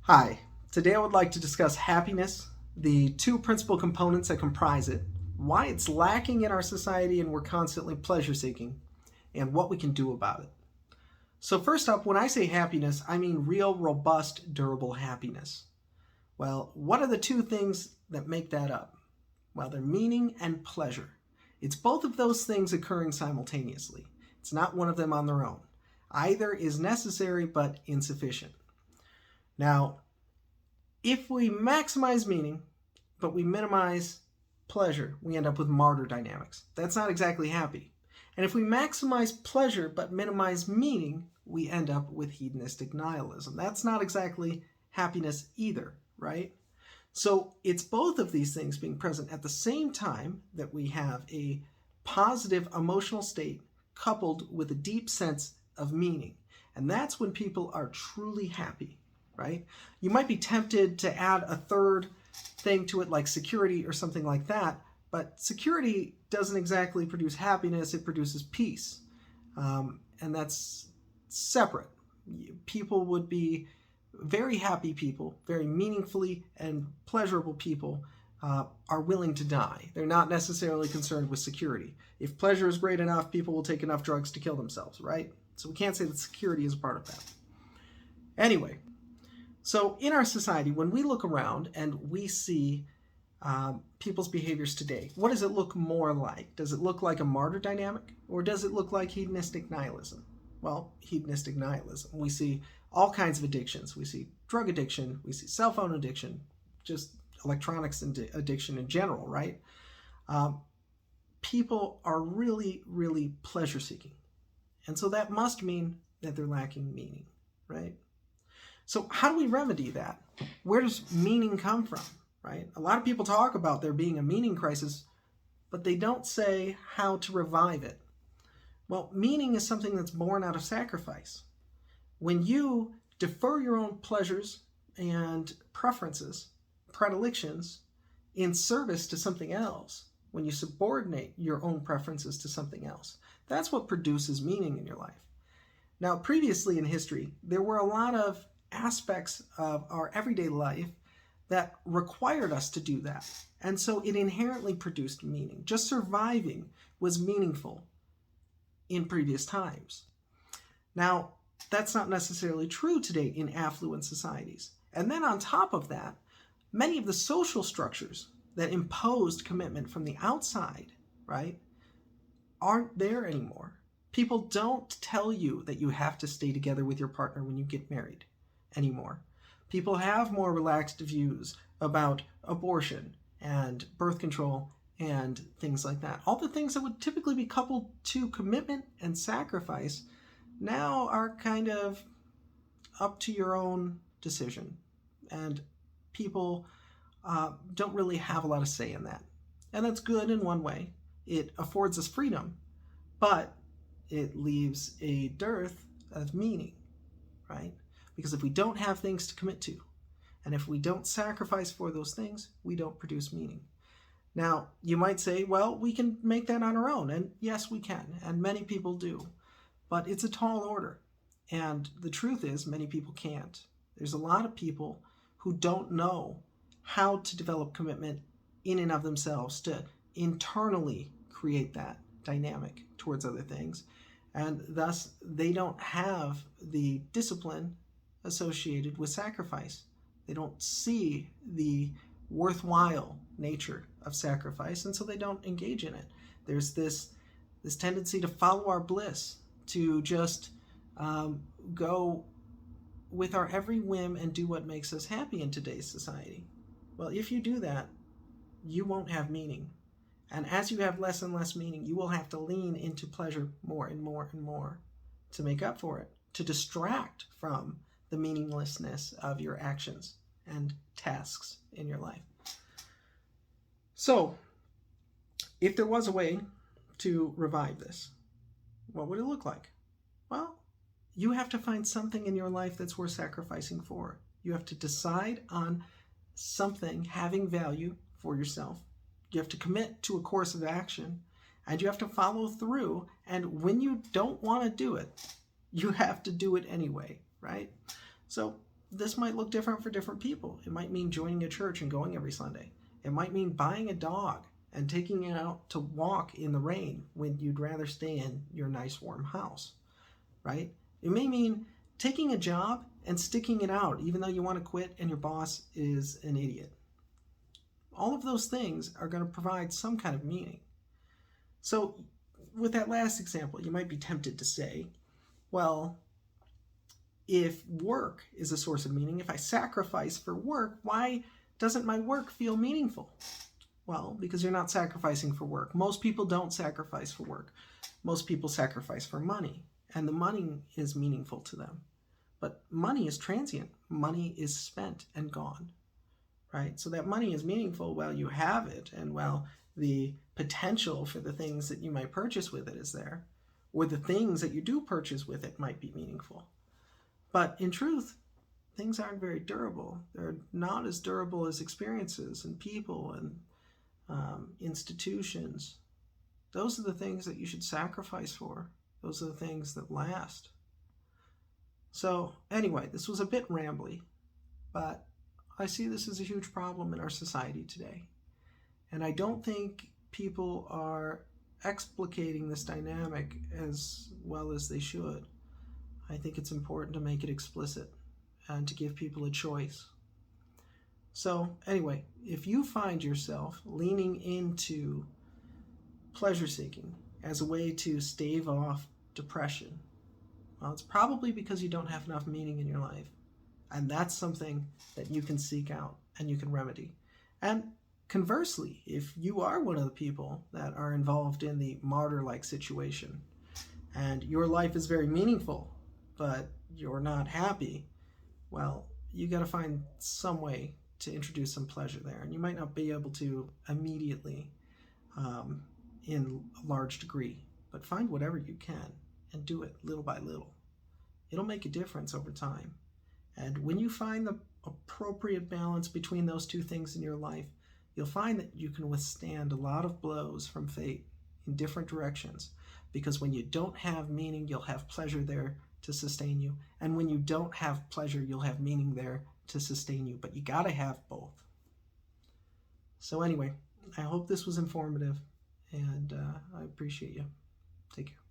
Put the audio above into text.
Hi, today I would like to discuss happiness, the two principal components that comprise it, why it's lacking in our society and we're constantly pleasure seeking, and what we can do about it. So, first up, when I say happiness, I mean real, robust, durable happiness. Well, what are the two things that make that up? Well, they're meaning and pleasure. It's both of those things occurring simultaneously. It's not one of them on their own. Either is necessary but insufficient. Now, if we maximize meaning, but we minimize pleasure, we end up with martyr dynamics. That's not exactly happy. And if we maximize pleasure but minimize meaning, we end up with hedonistic nihilism. That's not exactly happiness either, right? So it's both of these things being present at the same time that we have a positive emotional state coupled with a deep sense of meaning. And that's when people are truly happy, right? You might be tempted to add a third thing to it, like security or something like that, but security doesn't exactly produce happiness, it produces peace. And that's separate. People would be very happy people, very meaningfully and pleasurable people are willing to die. They're not necessarily concerned with security. If pleasure is great enough, people will take enough drugs to kill themselves, right? So we can't say that security is a part of that. Anyway, so in our society, when we look around and we see people's behaviors today, what does it look more like? Does it look like a martyr dynamic, or does it look like hedonistic nihilism? Well, hedonistic nihilism. We see all kinds of addictions. We see drug addiction, we see cell phone addiction, just electronics addiction in general, right? People are really, really pleasure seeking. And so that must mean that they're lacking meaning, right? So how do we remedy that? Where does meaning come from, right? A lot of people talk about there being a meaning crisis, but they don't say how to revive it. Well, meaning is something that's born out of sacrifice. When you defer your own pleasures and preferences, predilections, in service to something else, when you subordinate your own preferences to something else, that's what produces meaning in your life. Now, previously in history, there were a lot of aspects of our everyday life that required us to do that. And so it inherently produced meaning. Just surviving was meaningful in previous times. Now, that's not necessarily true today in affluent societies. And then on top of that, many of the social structures that imposed commitment from the outside, right, aren't there anymore. People don't tell you that you have to stay together with your partner when you get married anymore. People have more relaxed views about abortion and birth control and things like that. All the things that would typically be coupled to commitment and sacrifice now are kind of up to your own decision. And people don't really have a lot of say in that. And that's good in one way. It affords us freedom, but it leaves a dearth of meaning, right? Because if we don't have things to commit to, and if we don't sacrifice for those things, we don't produce meaning. Now, you might say, well, we can make that on our own. And yes, we can. And many people do. But it's a tall order. And the truth is, many people can't. There's a lot of people who don't know how to develop commitment in and of themselves to internally create that dynamic towards other things. And thus, they don't have the discipline associated with sacrifice. They don't see the worthwhile nature of sacrifice, and so they don't engage in it. There's this tendency to follow our bliss, to just go with our every whim and do what makes us happy in today's society. Well, if you do that, you won't have meaning. And as you have less and less meaning, you will have to lean into pleasure more and more and more to make up for it, to distract from the meaninglessness of your actions and tasks in your life. So, if there was a way to revive this, what would it look like? Well, you have to find something in your life that's worth sacrificing for. You have to decide on something having value for yourself. You have to commit to a course of action, and you have to follow through. And when you don't want to do it, you have to do it anyway, right? So this might look different for different people. It might mean joining a church and going every Sunday. It might mean buying a dog and taking it out to walk in the rain when you'd rather stay in your nice warm house, right? It may mean taking a job and sticking it out even though you want to quit and your boss is an idiot. All of those things are going to provide some kind of meaning. So with that last example, you might be tempted to say, well, if work is a source of meaning, if I sacrifice for work, why doesn't my work feel meaningful? Well, because you're not sacrificing for work. Most people don't sacrifice for work. Most people sacrifice for money, and the money is meaningful to them. But money is transient. Money is spent and gone, right? So that money is meaningful while you have it and while the potential for the things that you might purchase with it is there, or the things that you do purchase with it might be meaningful. But in truth, things aren't very durable. They're not as durable as experiences and people and institutions. Those are the things that you should sacrifice for. Those are the things that last. So anyway, this was a bit rambly, but I see this as a huge problem in our society today. And I don't think people are explicating this dynamic as well as they should. I think it's important to make it explicit and to give people a choice. So anyway, if you find yourself leaning into pleasure seeking as a way to stave off depression, well, it's probably because you don't have enough meaning in your life. And that's something that you can seek out and you can remedy. And conversely, if you are one of the people that are involved in the martyr-like situation and your life is very meaningful, but you're not happy, well, you got to find some way to introduce some pleasure there. And you might not be able to immediately in a large degree, but find whatever you can and do it little by little. It'll make a difference over time. And when you find the appropriate balance between those two things in your life, you'll find that you can withstand a lot of blows from fate in different directions. Because when you don't have meaning, you'll have pleasure there to sustain you. And when you don't have pleasure, you'll have meaning there to sustain you. But you got to have both. So anyway, I hope this was informative, and I appreciate you. Take care.